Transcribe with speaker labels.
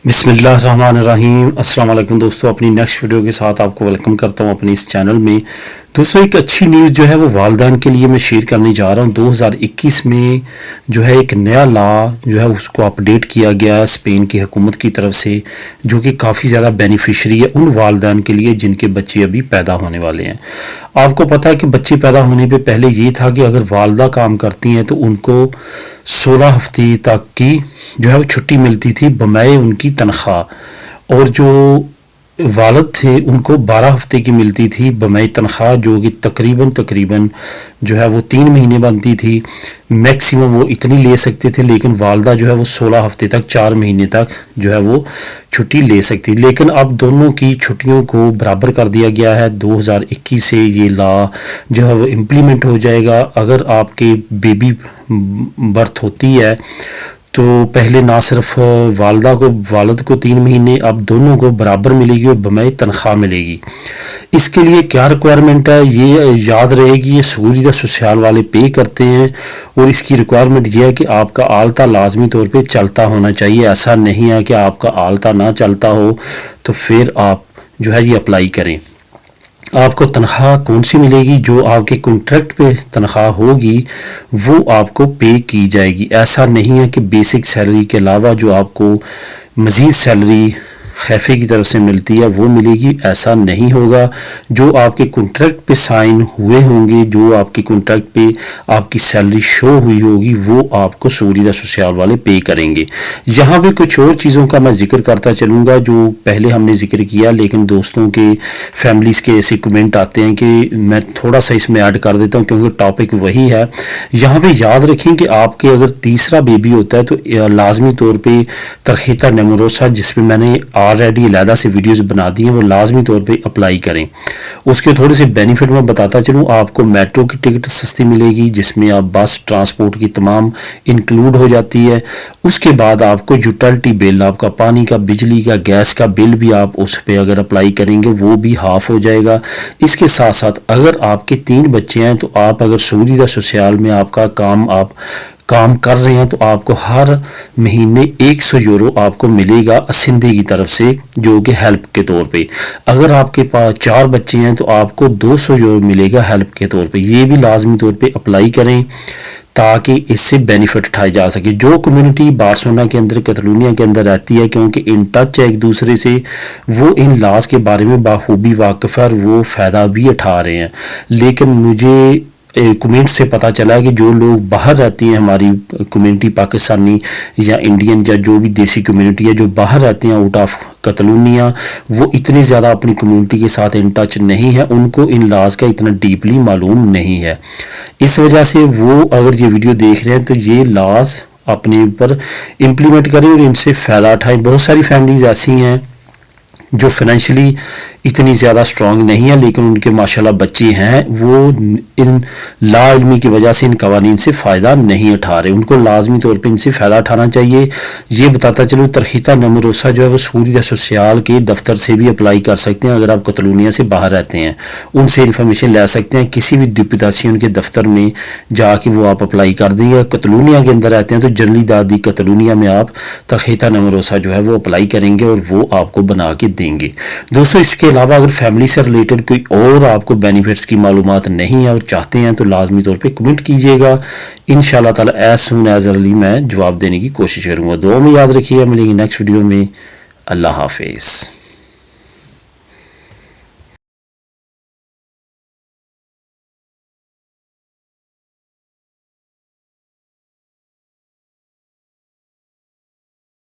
Speaker 1: बिस्मिल्लाहिर्रहमानिर्रहीम। अस्सलाम वालेकुम दोस्तों, अपनी नेक्स्ट वीडियो के साथ आपको वेलकम करता हूं अपने इस चैनल में। दोस्तों, एक अच्छी न्यूज़ जो है वो वालिदैन के लिए मैं शेयर करने जा रहा हूं। 2021 में जो है एक नया लॉ जो है उसको अपडेट किया गया है स्पेन की हुकूमत की तरफ से, जो कि काफ़ी ज़्यादा बेनिफिशरी है उन वालिदैन के लिए जिनके बच्चे अभी पैदा होने वाले हैं। आपको पता है कि बच्चे पैदा होने पे पहले ये था कि अगर वालदा काम करती हैं तो उनको 16 हफ्ते तक की जो है वो छुट्टी मिलती थी बमाए उनकी तनख्वाह, और जो वालिद थे उनको 12 हफ्ते की मिलती थी बमाए तनख्वाह, जो कि तकरीबन जो है वो 3 महीने बनती थी। मैक्सिमम वो इतनी ले सकते थे, लेकिन वालदा जो है वो 16 हफ्ते तक 4 महीने तक जो है वो छुट्टी ले सकती। लेकिन अब दोनों की छुट्टियों को बराबर कर दिया गया है। 2021 से ये लॉ जो है वो इम्प्लीमेंट हो जाएगा। अगर आपके बेबी बर्थ होती है तो पहले ना सिर्फ वालिद को 3 महीने, अब दोनों को बराबर मिलेगी और बमाए तनख्वाह मिलेगी। इसके लिए क्या रिक्वायरमेंट है ये याद रहेगी, ये सूरीदा सोशल वाले पे करते हैं, और इसकी रिक्वायरमेंट ये है कि आपका आलता लाजमी तौर पे चलता होना चाहिए। ऐसा नहीं है कि आपका आलता ना चलता हो तो फिर आप जो है ये अप्लाई करें। आपको तनख्वाह कौन सी मिलेगी? जो आपके कॉन्ट्रैक्ट पे तनख्वाह होगी वो आपको पे की जाएगी। ऐसा नहीं है कि बेसिक सैलरी के अलावा जो आपको मज़ीद सैलरी खैफे की तरफ से मिलती है वो मिलेगी, ऐसा नहीं होगा। जो आपके कॉन्ट्रैक्ट पे साइन हुए होंगे, जो आपके कॉन्ट्रैक्ट पे आपकी सैलरी शो हुई होगी, वो आपको सूरीदा सोशल वाले पे करेंगे। यहाँ पे कुछ और चीज़ों का मैं जिक्र करता चलूँगा जो पहले हमने जिक्र किया, लेकिन दोस्तों के फैमिलीज़ के ऐसे कमेंट आते हैं कि मैं थोड़ा सा इसमें ऐड कर देता हूँ क्योंकि टॉपिक वही है। यहाँ पे याद रखें कि आपके अगर तीसरा बेबी होता है तो लाजमी तौर पर तरखीता नमरोसा, जिसमें मैंने ऑलरेडी अलहदा से वीडियोस बना दी हैं, वो लाजमी तौर पे अप्लाई करें। उसके थोड़े से बेनिफिट मैं बताता चलूँ। आपको मेट्रो की टिकट सस्ती मिलेगी, जिसमें आप बस ट्रांसपोर्ट की तमाम इंक्लूड हो जाती है। उसके बाद आपको यूटिलिटी बिल, आपका पानी का, बिजली का, गैस का बिल भी आप उस पर अगर अप्लाई करेंगे वो भी हाफ हो जाएगा। इसके साथ साथ अगर आपके 3 बच्चे हैं तो आप अगर सूरीदा सोशल में आपका काम कर रहे हैं तो आपको हर महीने 100 यूरो आपको मिलेगा असिंदे की तरफ से, जो कि हेल्प के तौर पे। अगर आपके पास 4 बच्चे हैं तो आपको 200 यूरो मिलेगा हेल्प के तौर पे। ये भी लाजमी तौर पे अप्लाई करें ताकि इससे बेनिफिट उठाए जा सके। जो कम्युनिटी बार्सिलोना के अंदर, कैटलोनिया के अंदर रहती है, क्योंकि इन टच है एक दूसरे से, वो इन लॉज के बारे में बाखूबी वाकिफ़ है और वो फ़ायदा भी उठा रहे हैं। लेकिन मुझे कमेंट से पता चला कि जो लोग बाहर रहती हैं, हमारी कम्युनिटी पाकिस्तानी या इंडियन या जो भी देसी कम्युनिटी है जो बाहर रहती हैं आउट ऑफ कैटलोनिया, वो इतनी ज़्यादा अपनी कम्युनिटी के साथ इन टच नहीं है, उनको इन लॉज का इतना डीपली मालूम नहीं है। इस वजह से वो अगर ये वीडियो देख रहे हैं तो ये लॉज अपने ऊपर इम्प्लीमेंट करें और इनसे फ़ायदा उठाएं। बहुत सारी फैमिलीज़ ऐसी हैं जो फाइनेंशियली इतनी ज़्यादा स्ट्रॉन्ग नहीं है, लेकिन उनके माशाल्लाह बच्चे हैं, वो इन लाइल्मी की वजह से इन कवानीन से फ़ायदा नहीं उठा रहे। उनको लाजमी तौर पे इनसे फ़ायदा उठाना चाहिए। ये बताता चलूँ, तरखीता नमरोसा जो है वो सूरीदा सोशल के दफ्तर से भी अप्लाई कर सकते हैं। अगर आप कैटलोनिया से बाहर रहते हैं उनसे इन्फॉर्मेशन ले सकते हैं। किसी भी डिप्यूटेसी उनके दफ्तर में जाके वो आप अप्लाई कर देंगे। कैटलोनिया के अंदर रहते हैं तो जनरली दादी कैटलोनिया में आप तरखीता नमरोसा जो है वो अप्लाई करेंगे और वो आपको बना के देंगे। दोस्तों, इसके अलावा अगर फैमिली से रिलेटेड कोई और आपको बेनिफिट्स की मालूमात नहीं है और चाहते हैं तो लाजमी तौर पे कमेंट कीजिएगा। इंशाल्लाह ताला एज सून एज अर्ली मैं जवाब देने की कोशिश करूँगा। दुआ में याद रखिएगा। मिलेंगे नेक्स्ट वीडियो में। अल्लाह हाफिज़।